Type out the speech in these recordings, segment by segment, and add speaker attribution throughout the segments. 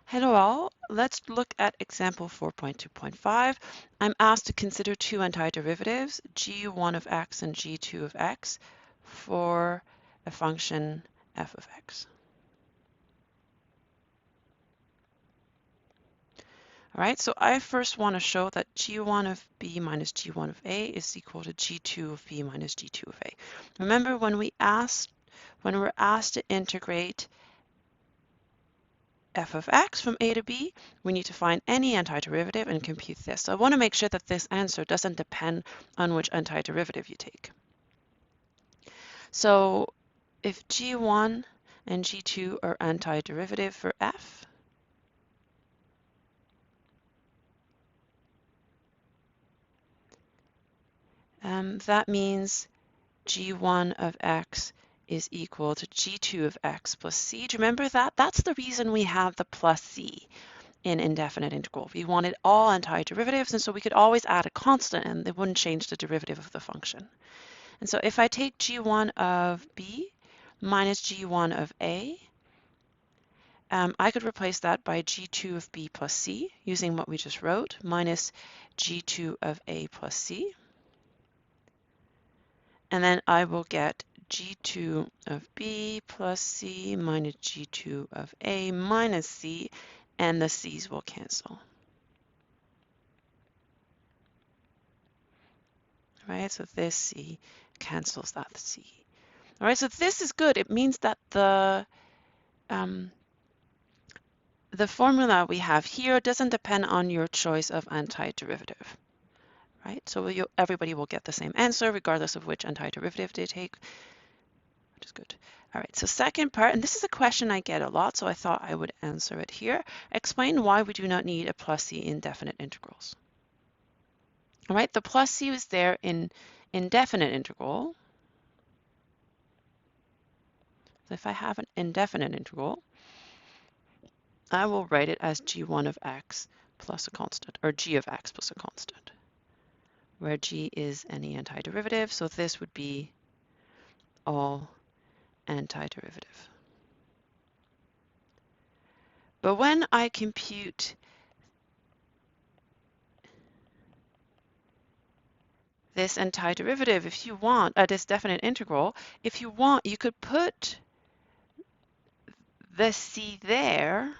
Speaker 1: Hello all, let's look at example 4.2.5. I'm asked to consider two antiderivatives, g1 of x and g2 of x, for a function f of x. All right, so I first want to show that g1 of b minus g1 of a is equal to g2 of b minus g2 of a. Remember when we're asked to integrate f of x from a to b, we need to find any antiderivative and compute this. So I want to make sure that this answer doesn't depend on which antiderivative you take. So if g1 and g2 are antiderivative for f, that means g1 of x is equal to g2 of x plus c. Do you remember that? That's the reason we have the plus c in indefinite integral. We wanted all antiderivatives, and so we could always add a constant and it wouldn't change the derivative of the function. And so if I take g1 of b minus g1 of a, I could replace that by g2 of b plus c using what we just wrote, minus g2 of a plus c. And then I will get g2 of b plus c minus g2 of a minus c, and the c's will cancel. Right, so this c cancels that c. All right, so this is good. It means that the formula we have here doesn't depend on your choice of antiderivative, right? So everybody will get the same answer regardless of which antiderivative they take, which is good. All right, so second part, and this is a question I get a lot, so I thought I would answer it here. Explain why we do not need a plus c in definite integrals. All right, the plus c is there in indefinite integral. So if I have an indefinite integral, I will write it as g1 of x plus a constant, or g of x plus a constant, where g is any antiderivative. So this would be all antiderivative. But when I compute this antiderivative, if you want, this definite integral, if you want, you could put the c there,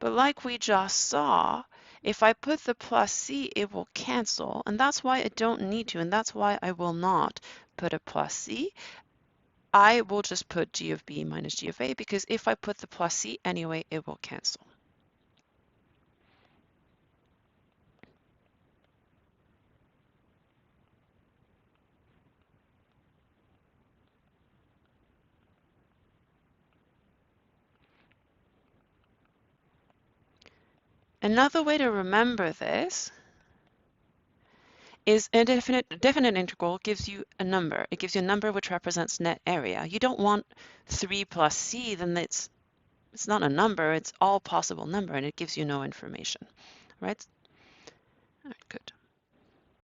Speaker 1: but like we just saw, if I put the plus c, it will cancel, and that's why I don't need to, and that's why I will not put a plus c. I will just put g of b minus g of a, because if I put the plus c anyway, it will cancel. Another way to remember this is a definite integral gives you a number. It gives you a number which represents net area. You don't want 3 plus c, then it's not a number, it's all possible number, and it gives you no information, right? All right, good.